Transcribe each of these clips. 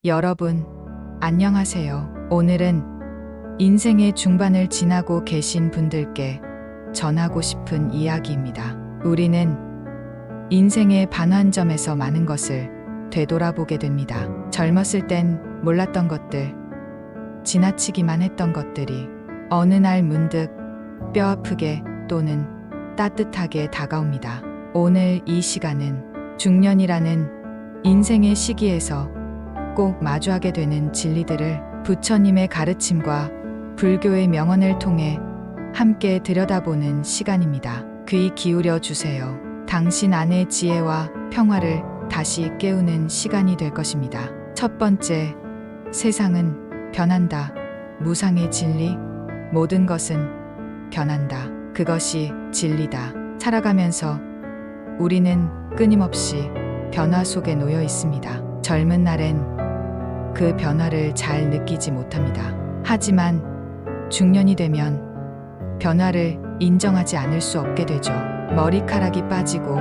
여러분, 안녕하세요. 오늘은 인생의 중반을 지나고 계신 분들께 전하고 싶은 이야기입니다. 우리는 인생의 반환점에서 많은 것을 되돌아보게 됩니다. 젊었을 땐 몰랐던 것들, 지나치기만 했던 것들이 어느 날 문득 뼈아프게 또는 따뜻하게 다가옵니다. 오늘 이 시간은 중년이라는 인생의 시기에서 꼭 마주하게 되는 진리들을 부처님의 가르침과 불교의 명언을 통해 함께 들여다보는 시간입니다. 귀 기울여 주세요. 당신 안의 지혜와 평화를 다시 깨우는 시간이 될 것입니다. 첫 번째, 세상은 변한다. 무상의 진리, 모든 것은 변한다. 그것이 진리다. 살아가면서 우리는 끊임없이 변화 속에 놓여 있습니다. 젊은 날엔 그 변화를 잘 느끼지 못합니다. 하지만 중년이 되면 변화를 인정하지 않을 수 없게 되죠. 머리카락이 빠지고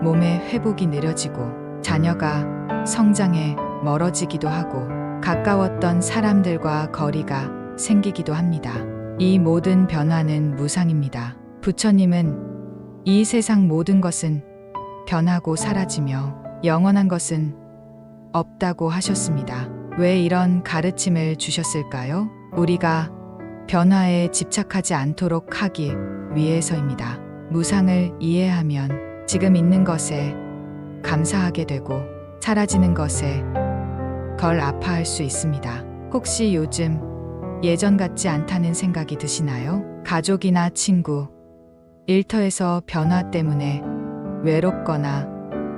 몸의 회복이 느려지고 자녀가 성장해 멀어지기도 하고 가까웠던 사람들과 거리가 생기기도 합니다. 이 모든 변화는 무상입니다. 부처님은 이 세상 모든 것은 변하고 사라지며 영원한 것은 없다고 하셨습니다. 왜 이런 가르침을 주셨을까요? 우리가 변화에 집착하지 않도록 하기 위해서입니다. 무상을 이해하면 지금 있는 것에 감사하게 되고 사라지는 것에 덜 아파할 수 있습니다. 혹시 요즘 예전 같지 않다는 생각이 드시나요? 가족이나 친구, 일터에서 변화 때문에 외롭거나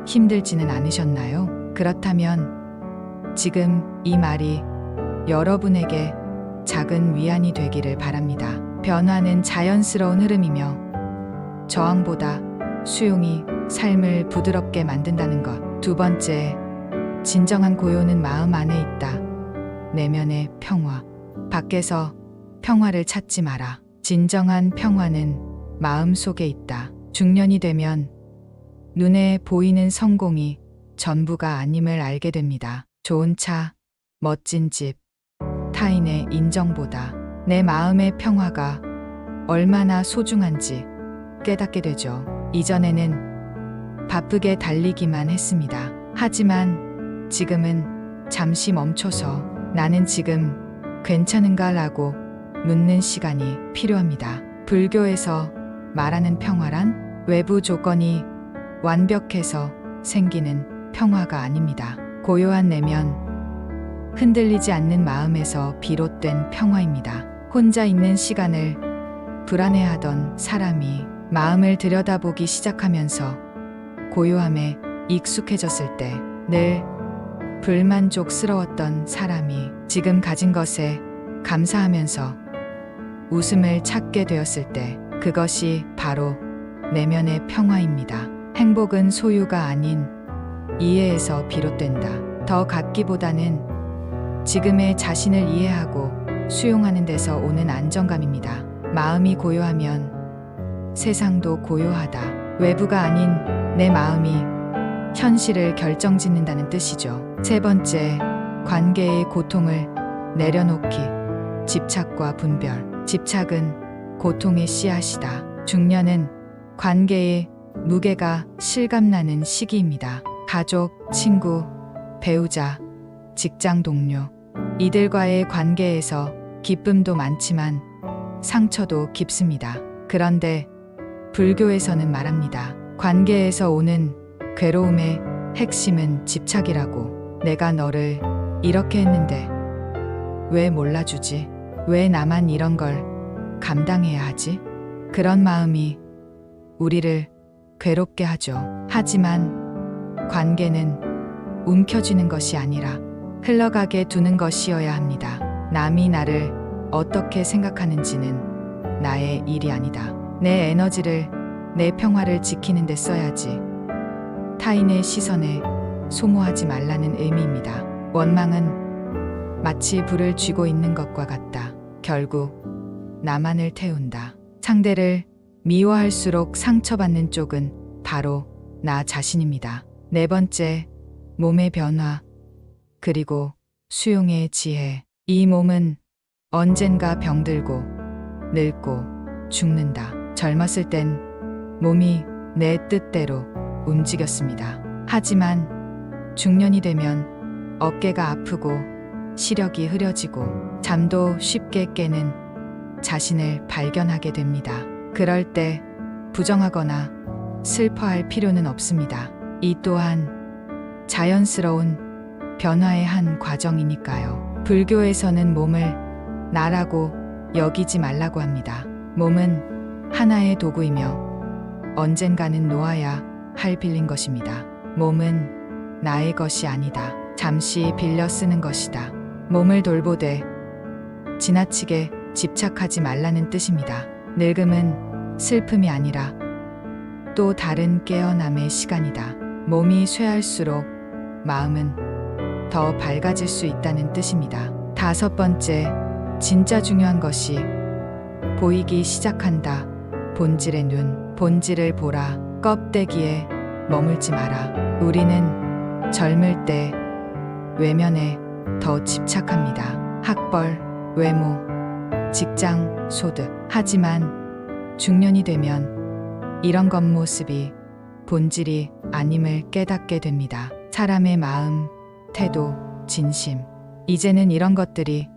힘들지는 않으셨나요? 그렇다면 지금 이 말이 여러분에게 작은 위안이 되기를 바랍니다. 변화는 자연스러운 흐름이며 저항보다 수용이 삶을 부드럽게 만든다는 것. 두 번째, 진정한 고요는 마음 안에 있다. 내면의 평화. 밖에서 평화를 찾지 마라. 진정한 평화는 마음 속에 있다. 중년이 되면 눈에 보이는 성공이 전부가 아님을 알게 됩니다. 좋은 차, 멋진 집, 타인의 인정보다 내 마음의 평화가 얼마나 소중한지 깨닫게 되죠. 이전에는 바쁘게 달리기만 했습니다. 하지만 지금은 잠시 멈춰서 나는 지금 괜찮은가라고 묻는 시간이 필요합니다. 불교에서 말하는 평화란 외부 조건이 완벽해서 생기는 평화가 아닙니다. 고요한 내면, 흔들리지 않는 마음에서 비롯된 평화입니다. 혼자 있는 시간을 불안해하던 사람이 마음을 들여다보기 시작하면서 고요함에 익숙해졌을 때 늘 불만족스러웠던 사람이 지금 가진 것에 감사하면서 웃음을 찾게 되었을 때 그것이 바로 내면의 평화입니다. 행복은 소유가 아닌 이해에서 비롯된다. 더 갖기보다는 지금의 자신을 이해하고 수용하는 데서 오는 안정감입니다. 마음이 고요하면 세상도 고요하다. 외부가 아닌 내 마음이 현실을 결정짓는다는 뜻이죠. 세 번째, 관계의 고통을 내려놓기. 집착과 분별. 집착은 고통의 씨앗이다. 중년은 관계의 무게가 실감나는 시기입니다. 가족, 친구, 배우자, 직장 동료. 이들과의 관계에서 기쁨도 많지만 상처도 깊습니다. 그런데 불교에서는 말합니다. 관계에서 오는 괴로움의 핵심은 집착이라고. 내가 너를 이렇게 했는데 왜 몰라주지? 왜 나만 이런 걸 감당해야 하지? 그런 마음이 우리를 괴롭게 하죠. 하지만 관계는 움켜쥐는 것이 아니라 흘러가게 두는 것이어야 합니다. 남이 나를 어떻게 생각하는지는 나의 일이 아니다. 내 에너지를, 내 평화를 지키는 데 써야지. 타인의 시선에 소모하지 말라는 의미입니다. 원망은 마치 불을 쥐고 있는 것과 같다. 결국 나만을 태운다. 상대를 미워할수록 상처받는 쪽은 바로 나 자신입니다. 네 번째, 몸의 변화, 그리고 수용의 지혜. 이 몸은 언젠가 병들고 늙고 죽는다. 젊었을 땐 몸이 내 뜻대로 움직였습니다. 하지만 중년이 되면 어깨가 아프고 시력이 흐려지고 잠도 쉽게 깨는 자신을 발견하게 됩니다. 그럴 때 부정하거나 슬퍼할 필요는 없습니다. 이 또한 자연스러운 변화의 한 과정이니까요. 불교에서는 몸을 나라고 여기지 말라고 합니다. 몸은 하나의 도구이며 언젠가는 놓아야 할 빌린 것입니다. 몸은 나의 것이 아니다. 잠시 빌려 쓰는 것이다. 몸을 돌보되 지나치게 집착하지 말라는 뜻입니다. 늙음은 슬픔이 아니라 또 다른 깨어남의 시간이다. 몸이 쇠할수록 마음은 더 밝아질 수 있다는 뜻입니다. 5번째, 진짜 중요한 것이 보이기 시작한다. 본질의 눈, 본질을 보라. 껍데기에 머물지 마라. 우리는 젊을 때 외면에 더 집착합니다. 학벌, 외모, 직장, 소득. 하지만 중년이 되면 이런 겉모습이 본질이 아님을 깨닫게 됩니다. 사람의 마음, 태도, 진심. 이제는 이런 것들이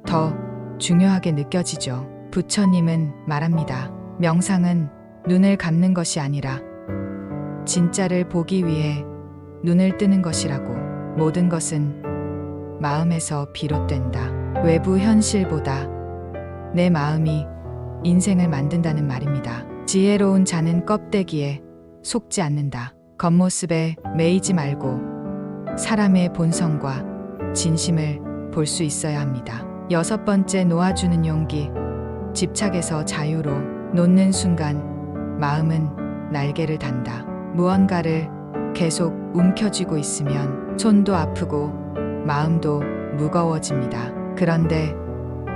더 중요하게 느껴지죠. 부처님은 말합니다. 명상은 눈을 감는 것이 아니라 진짜를 보기 위해 눈을 뜨는 것이라고. 모든 것은 마음에서 비롯된다. 외부 현실보다 내 마음이 인생을 만든다는 말입니다. 지혜로운 자는 껍데기에 속지 않는다. 겉모습에 매이지 말고 사람의 본성과 진심을 볼 수 있어야 합니다. 6번째, 놓아주는 용기. 집착에서 자유로 놓는 순간 마음은 날개를 단다. 무언가를 계속 움켜쥐고 있으면 손도 아프고 마음도 무거워집니다. 그런데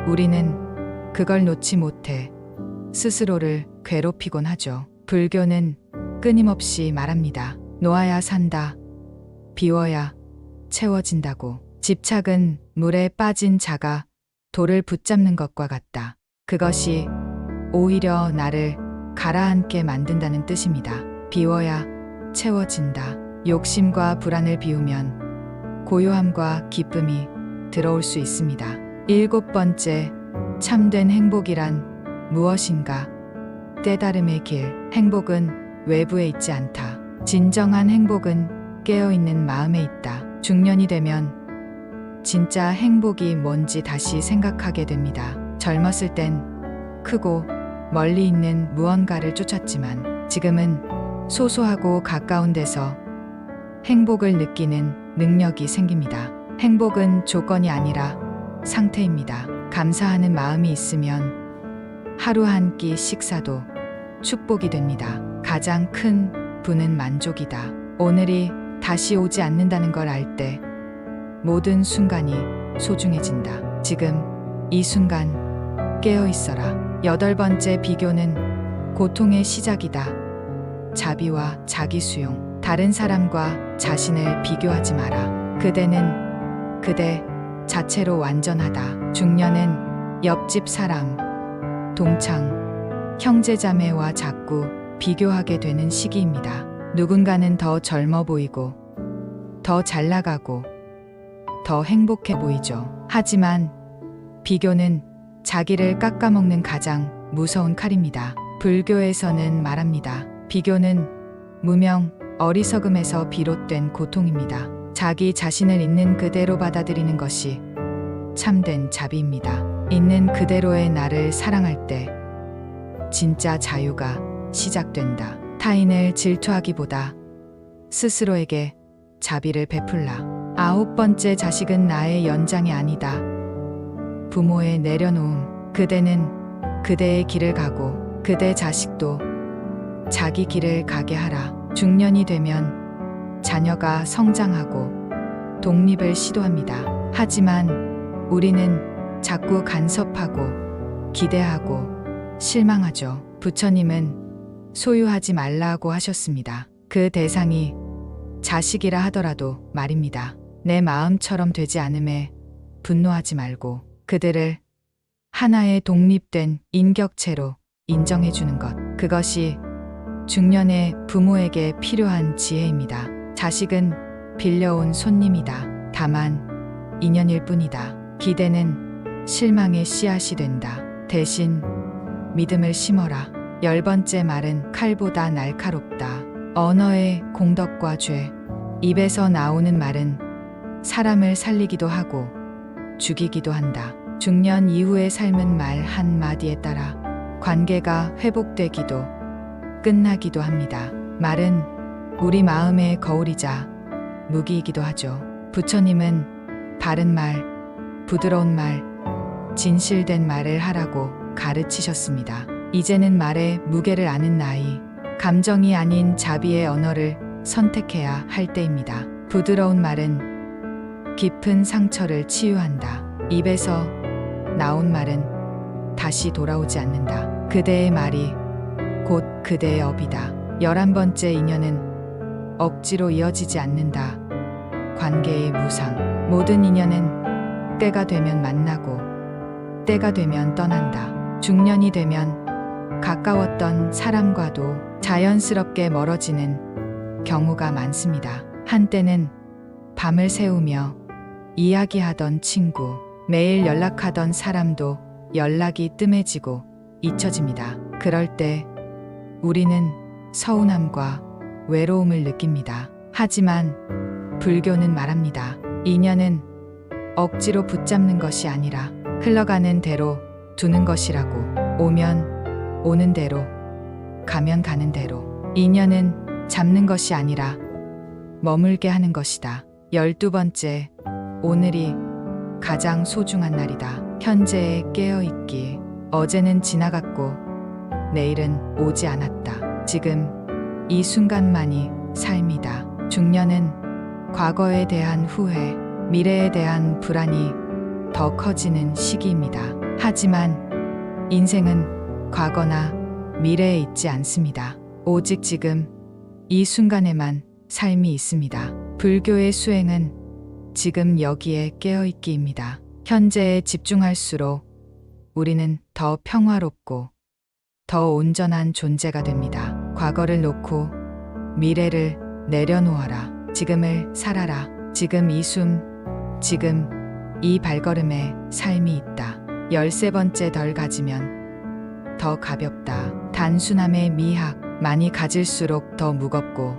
우리는 그걸 놓지 못해 스스로를 괴롭히곤 하죠. 불교는 끊임없이 말합니다. 놓아야 산다. 비워야 채워진다고. 집착은 물에 빠진 자가 돌을 붙잡는 것과 같다. 그것이 오히려 나를 가라앉게 만든다는 뜻입니다. 비워야 채워진다. 욕심과 불안을 비우면 고요함과 기쁨이 들어올 수 있습니다. 7번째, 참된 행복이란 무엇인가? 깨달음의 길. 행복은 외부에 있지 않다. 진정한 행복은 깨어있는 마음에 있다. 중년이 되면 진짜 행복이 뭔지 다시 생각하게 됩니다. 젊었을 땐 크고 멀리 있는 무언가를 쫓았지만 지금은 소소하고 가까운 데서 행복을 느끼는 능력이 생깁니다. 행복은 조건이 아니라 상태입니다. 감사하는 마음이 있으면 하루 한 끼 식사도 축복이 됩니다. 가장 큰 부는 만족이다. 오늘이 다시 오지 않는다는 걸 알 때 모든 순간이 소중해진다. 지금 이 순간 깨어 있어라. 8번째, 비교는 고통의 시작이다. 자비와 자기 수용. 다른 사람과 자신을 비교하지 마라. 그대는 그대 자체로 완전하다. 중년은 옆집 사람, 동창, 형제자매와 자꾸 비교하게 되는 시기입니다. 누군가는 더 젊어 보이고 더 잘 나가고 더 행복해 보이죠. 하지만 비교는 자기를 깎아먹는 가장 무서운 칼입니다. 불교에서는 말합니다. 비교는 무명, 어리석음에서 비롯된 고통입니다. 자기 자신을 있는 그대로 받아들이는 것이 참된 자비입니다. 있는 그대로의 나를 사랑할 때 진짜 자유가 시작된다. 타인을 질투하기보다 스스로에게 자비를 베풀라. 9번째, 자식은 나의 연장이 아니다. 부모의 내려놓음. 그대는 그대의 길을 가고 그대 자식도 자기 길을 가게 하라. 중년이 되면 자녀가 성장하고 독립을 시도합니다. 하지만 우리는 자꾸 간섭하고 기대하고 실망하죠. 부처님은 소유하지 말라고 하셨습니다. 그 대상이 자식이라 하더라도 말입니다. 내 마음처럼 되지 않음에 분노하지 말고 그들을 하나의 독립된 인격체로 인정해주는 것. 그것이 중년의 부모에게 필요한 지혜입니다. 자식은 빌려온 손님이다. 다만 인연일 뿐이다. 기대는 실망의 씨앗이 된다. 대신 믿음을 심어라. 10번째 말은 칼보다 날카롭다. 언어의 공덕과 죄. 입에서 나오는 말은 사람을 살리기도 하고 죽이기도 한다. 중년 이후의 삶은 말 한마디에 따라 관계가 회복되기도 끝나기도 합니다. 말은 우리 마음의 거울이자 무기이기도 하죠. 부처님은 바른 말, 부드러운 말, 진실된 말을 하라고 가르치셨습니다. 이제는 말의 무게를 아는 나이, 감정이 아닌 자비의 언어를 선택해야 할 때입니다. 부드러운 말은 깊은 상처를 치유한다. 입에서 나온 말은 다시 돌아오지 않는다. 그대의 말이 곧 그대의 업이다. 11번째 인연은 억지로 이어지지 않는다. 관계의 무상. 모든 인연은 때가 되면 만나고 때가 되면 떠난다. 중년이 되면 가까웠던 사람과도 자연스럽게 멀어지는 경우가 많습니다. 한때는 밤을 새우며 이야기하던 친구, 매일 연락하던 사람도 연락이 뜸해지고 잊혀집니다. 그럴 때 우리는 서운함과 외로움을 느낍니다. 하지만 불교는 말합니다. 인연은 억지로 붙잡는 것이 아니라 흘러가는 대로 두는 것이라고. 오면 오는 대로, 가면 가는 대로. 인연은 잡는 것이 아니라 머물게 하는 것이다. 12번째, 오늘이 가장 소중한 날이다. 현재에 깨어있기. 어제는 지나갔고 내일은 오지 않았다. 지금 이 순간만이 삶이다. 중년은 과거에 대한 후회, 미래에 대한 불안이 더 커지는 시기입니다. 하지만 인생은 과거나 미래에 있지 않습니다. 오직 지금 이 순간에만 삶이 있습니다. 불교의 수행은 지금 여기에 깨어있기입니다. 현재에 집중할수록 우리는 더 평화롭고 더 온전한 존재가 됩니다. 과거를 놓고 미래를 내려놓아라. 지금을 살아라. 지금 이 숨, 지금 이 발걸음에 삶이 있다. 13번째, 덜 가지면 더 가볍다. 단순함의 미학. 많이 가질수록 더 무겁고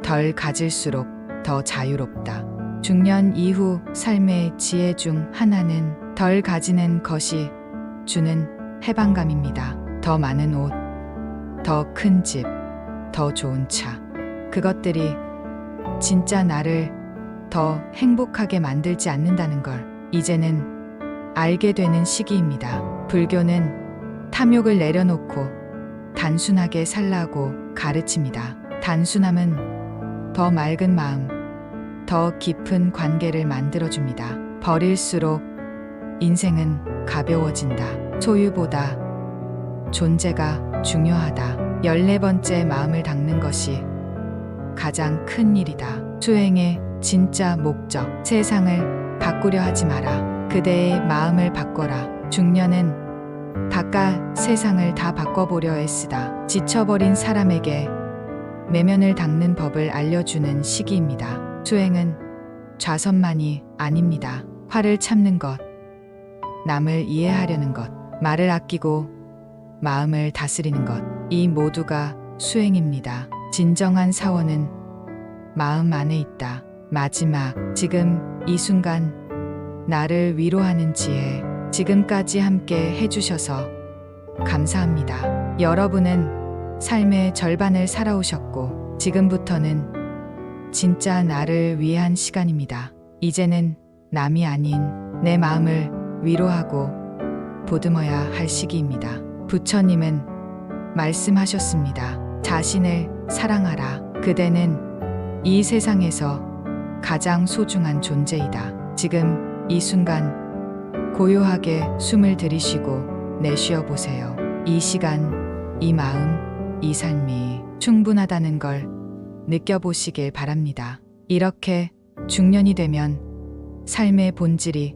덜 가질수록 더 자유롭다. 중년 이후 삶의 지혜 중 하나는 덜 가지는 것이 주는 해방감입니다. 더 많은 옷, 더 큰 집, 더 좋은 차. 그것들이 진짜 나를 더 행복하게 만들지 않는다는 걸 이제는 알게 되는 시기입니다. 불교는 탐욕을 내려놓고 단순하게 살라고 가르칩니다. 단순함은 더 맑은 마음, 더 깊은 관계를 만들어줍니다. 버릴수록 인생은 가벼워진다. 소유보다 존재가 중요하다. 14번째, 마음을 닦는 것이 가장 큰 일이다. 수행의 진짜 목적. 세상을 바꾸려 하지 마라. 그대의 마음을 바꿔라. 중년은 바깥 세상을 다 바꿔보려 애쓰다. 지쳐버린 사람에게 내면을 닦는 법을 알려주는 시기입니다. 수행은 좌선만이 아닙니다. 화를 참는 것, 남을 이해하려는 것, 말을 아끼고 마음을 다스리는 것, 이 모두가 수행입니다. 진정한 사원은 마음 안에 있다. 마지막, 지금 이 순간 나를 위로하는 지혜. 지금까지 함께 해주셔서 감사합니다. 여러분은 삶의 절반을 살아오셨고 지금부터는 진짜 나를 위한 시간입니다. 이제는 남이 아닌 내 마음을 위로하고 보듬어야 할 시기입니다. 부처님은 말씀하셨습니다. 자신을 사랑하라. 그대는 이 세상에서 가장 소중한 존재이다. 지금 이 순간 고요하게 숨을 들이쉬고 내쉬어 보세요. 이 시간, 이 마음, 이 삶이 충분하다는 걸 느껴보시길 바랍니다. 이렇게 중년이 되면 삶의 본질이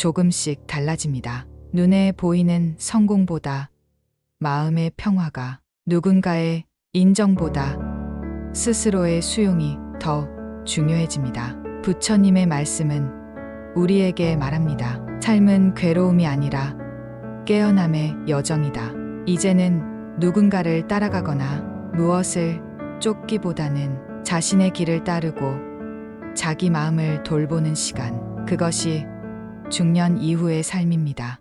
조금씩 달라집니다. 눈에 보이는 성공보다 마음의 평화가, 누군가의 인정보다 스스로의 수용이 더 중요해집니다. 부처님의 말씀은 우리에게 말합니다. 삶은 괴로움이 아니라 깨어남의 여정이다. 이제는 누군가를 따라가거나 무엇을 쫓기보다는 자신의 길을 따르고 자기 마음을 돌보는 시간, 그것이 중년 이후의 삶입니다.